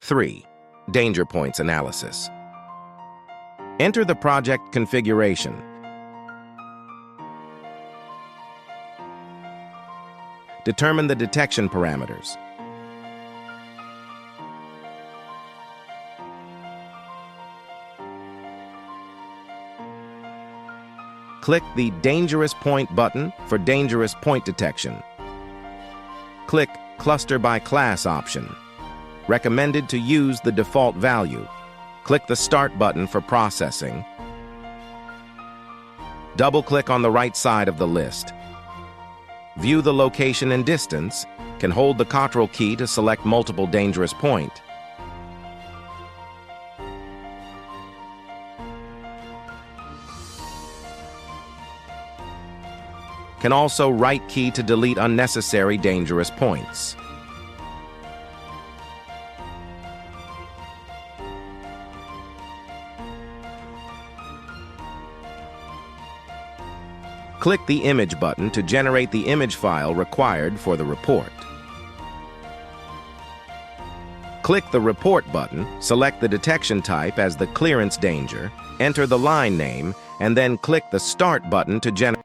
3. Danger Points Analysis. Enter the project configuration. Determine the detection parameters. Click the Dangerous Point button for dangerous point detection. Click Cluster by Class option. Recommended to use the default value. Click the Start button for processing. Double-click on the right side of the list. View the location and distance. Can hold the Ctrl key to select multiple dangerous point. Can also right key to delete unnecessary dangerous points. Click the Image button to generate the image file required for the report. Click the Report button, select the detection type as the clearance danger, enter the line name, and then click the Start button to generate